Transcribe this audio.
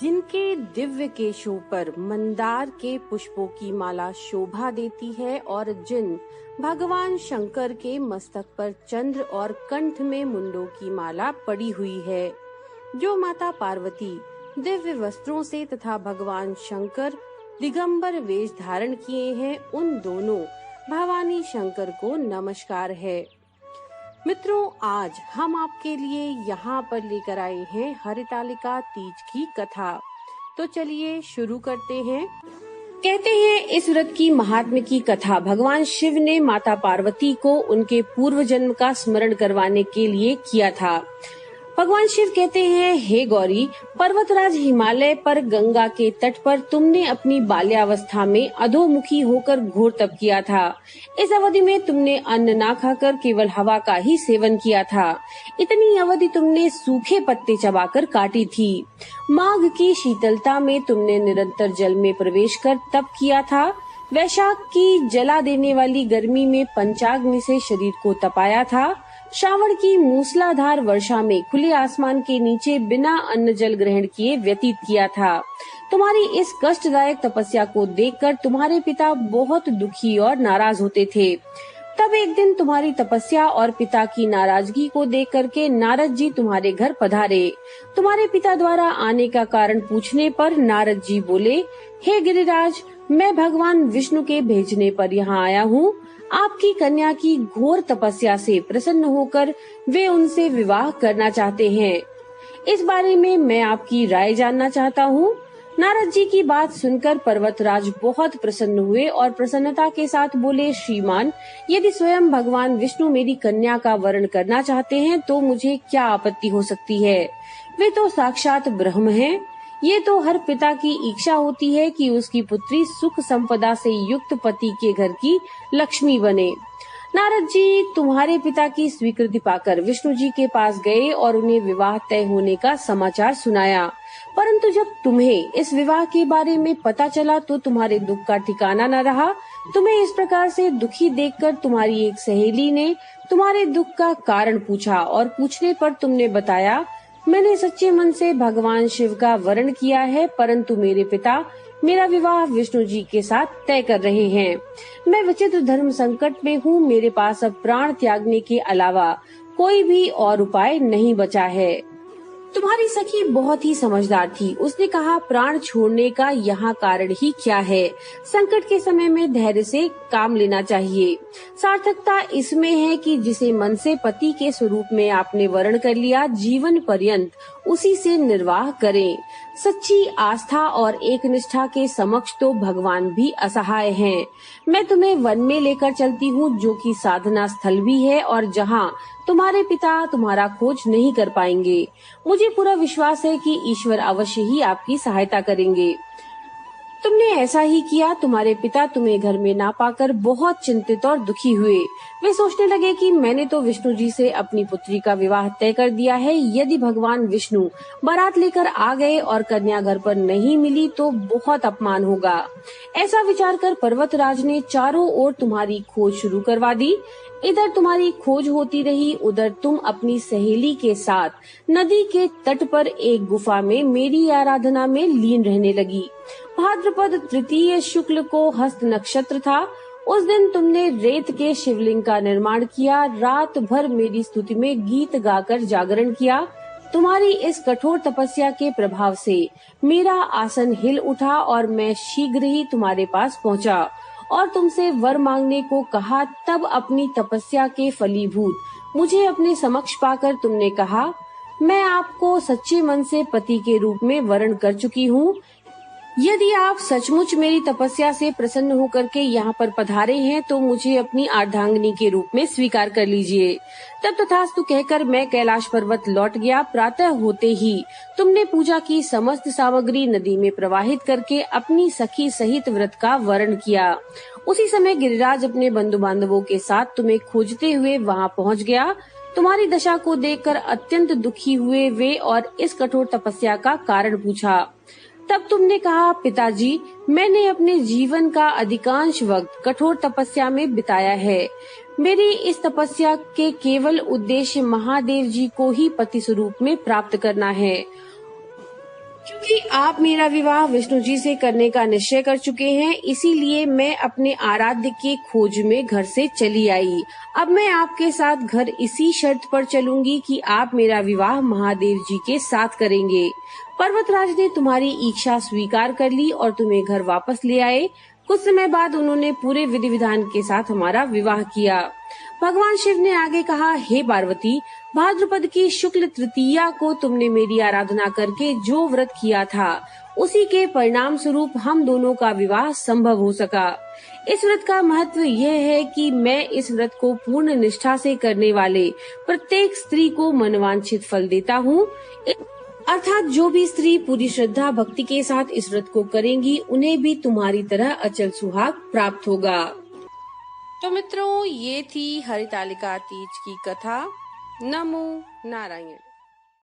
जिनके दिव्य केशों पर मंदार के पुष्पों की माला शोभा देती है और जिन भगवान शंकर के मस्तक पर चंद्र और कंठ में मुंडों की माला पड़ी हुई है, जो माता पार्वती दिव्य वस्त्रों से तथा भगवान शंकर दिगंबर वेश धारण किए हैं, उन दोनों भवानी शंकर को नमस्कार है। मित्रों, आज हम आपके लिए यहाँ पर लेकर आए हैं हरितालिका तीज की कथा। तो चलिए शुरू करते हैं। कहते हैं इस व्रत की महात्म्य की कथा भगवान शिव ने माता पार्वती को उनके पूर्व जन्म का स्मरण करवाने के लिए किया था। भगवान शिव कहते हैं, हे गौरी, पर्वतराज हिमालय पर गंगा के तट पर तुमने अपनी बाल्यावस्था में अधोमुखी होकर घोर तप किया था। इस अवधि में तुमने अन्न ना खाकर केवल हवा का ही सेवन किया था। इतनी अवधि तुमने सूखे पत्ते चबाकर काटी थी। माघ की शीतलता में तुमने निरंतर जल में प्रवेश कर तप किया था। वैशाख की जला देने वाली गर्मी में पंचाग्नि से शरीर को तपाया था। श्रावण की मूसलाधार वर्षा में खुले आसमान के नीचे बिना अन्न जल ग्रहण किए व्यतीत किया था। तुम्हारी इस कष्टदायक तपस्या को देखकर तुम्हारे पिता बहुत दुखी और नाराज होते थे। तब एक दिन तुम्हारी तपस्या और पिता की नाराजगी को देख करके नारद जी तुम्हारे घर पधारे। तुम्हारे पिता द्वारा आने का कारण पूछने पर नारद जी बोले, हे गिरिराज, मैं भगवान विष्णु के भेजने पर यहाँ आया हूँ। आपकी कन्या की घोर तपस्या से प्रसन्न होकर वे उनसे विवाह करना चाहते हैं। इस बारे में मैं आपकी राय जानना चाहता हूँ। नारद जी की बात सुनकर पर्वतराज बहुत प्रसन्न हुए और प्रसन्नता के साथ बोले, श्रीमान, यदि स्वयं भगवान विष्णु मेरी कन्या का वरण करना चाहते हैं तो मुझे क्या आपत्ति हो सकती है। वे तो साक्षात ब्रह्म हैं। ये तो हर पिता की इच्छा होती है कि उसकी पुत्री सुख संपदा से युक्त पति के घर की लक्ष्मी बने। नारद जी तुम्हारे पिता की स्वीकृति पाकर विष्णु जी के पास गए और उन्हें विवाह तय होने का समाचार सुनाया। परंतु जब तुम्हें इस विवाह के बारे में पता चला तो तुम्हारे दुख का ठिकाना न रहा। तुम्हें इस प्रकार से दुखी देखकर तुम्हारी एक सहेली ने तुम्हारे दुख का कारण पूछा और पूछने पर तुमने बताया, मैंने सच्चे मन से भगवान शिव का वरण किया है, परंतु मेरे पिता मेरा विवाह विष्णु जी के साथ तय कर रहे हैं। मैं विचित्र धर्म संकट में हूँ। मेरे पास अब प्राण त्यागने के अलावा कोई भी और उपाय नहीं बचा है। तुम्हारी सखी बहुत ही समझदार थी। उसने कहा, प्राण छोड़ने का यहाँ कारण ही क्या है। संकट के समय में धैर्य से काम लेना चाहिए। सार्थकता इसमें है कि जिसे मन से पति के स्वरूप में आपने वर्ण कर लिया, जीवन पर्यंत उसी से निर्वाह करें। सच्ची आस्था और एक निष्ठा के समक्ष तो भगवान भी असहाय हैं। मैं तुम्हें वन में लेकर चलती हूँ, जो कि साधना स्थल भी है और जहाँ तुम्हारे पिता तुम्हारा खोज नहीं कर पाएंगे। मुझे पूरा विश्वास है कि ईश्वर अवश्य ही आपकी सहायता करेंगे। तुमने ऐसा ही किया। तुम्हारे पिता तुम्हें घर में ना पाकर बहुत चिंतित और दुखी हुए। वे सोचने लगे कि मैंने तो विष्णु जी से अपनी पुत्री का विवाह तय कर दिया है। यदि भगवान विष्णु बारात लेकर आ गए और कन्या घर पर नहीं मिली तो बहुत अपमान होगा। ऐसा विचार कर पर्वतराज ने चारों ओर तुम्हारी खोज शुरू करवा दी। इधर तुम्हारी खोज होती रही, उधर तुम अपनी सहेली के साथ नदी के तट पर एक गुफा में मेरी आराधना में लीन रहने लगी। भाद्रपद तृतीय शुक्ल को हस्त नक्षत्र था। उस दिन तुमने रेत के शिवलिंग का निर्माण किया। रात भर मेरी स्तुति में गीत गाकर जागरण किया। तुम्हारी इस कठोर तपस्या के प्रभाव से मेरा आसन हिल उठा और मैं शीघ्र ही तुम्हारे पास पहुंचा और तुमसे वर मांगने को कहा। तब अपनी तपस्या के फलीभूत मुझे अपने समक्ष पाकर तुमने कहा, मैं आपको सच्चे मन से पति के रूप में वरण कर चुकी हूँ। यदि आप सचमुच मेरी तपस्या से प्रसन्न होकर के यहाँ पर पधारे हैं तो मुझे अपनी अर्धांगिनी के रूप में स्वीकार कर लीजिए। तब तथास्तु कहकर मैं कैलाश पर्वत लौट गया। प्रातः होते ही तुमने पूजा की समस्त सामग्री नदी में प्रवाहित करके अपनी सखी सहित व्रत का वरण किया। उसी समय गिरिराज अपने बंधु बांधवों के साथ तुम्हें खोजते हुए वहाँ पहुँच गया। तुम्हारी दशा को देखकर अत्यंत दुखी हुए वे और इस कठोर तपस्या का कारण पूछा। तब तुमने कहा, पिताजी, मैंने अपने जीवन का अधिकांश वक्त कठोर तपस्या में बिताया है। मेरी इस तपस्या के केवल उद्देश्य महादेव जी को ही पति स्वरूप में प्राप्त करना है। क्योंकि आप मेरा विवाह विष्णु जी से करने का निश्चय कर चुके हैं, इसीलिए मैं अपने आराध्य के खोज में घर से चली आई। अब मैं आपके साथ घर इसी शर्त पर चलूंगी कि आप मेरा विवाह महादेव जी के साथ करेंगे। पर्वतराज ने तुम्हारी इच्छा स्वीकार कर ली और तुम्हें घर वापस ले आए। कुछ समय बाद उन्होंने पूरे विधि विधान के साथ हमारा विवाह किया। भगवान शिव ने आगे कहा, हे पार्वती, भाद्रपद की शुक्ल तृतीया को तुमने मेरी आराधना करके जो व्रत किया था, उसी के परिणाम स्वरूप हम दोनों का विवाह संभव हो सका। इस व्रत का महत्व यह है कि मैं इस व्रत को पूर्ण निष्ठा से करने वाले प्रत्येक स्त्री को मनवांछित फल देता हूँ। अर्थात जो भी स्त्री पूरी श्रद्धा भक्ति के साथ इस व्रत को करेंगी, उन्हें भी तुम्हारी तरह अचल सुहाग प्राप्त होगा। तो मित्रों, ये थी हरितालिका तीज की कथा। नमो नारायण।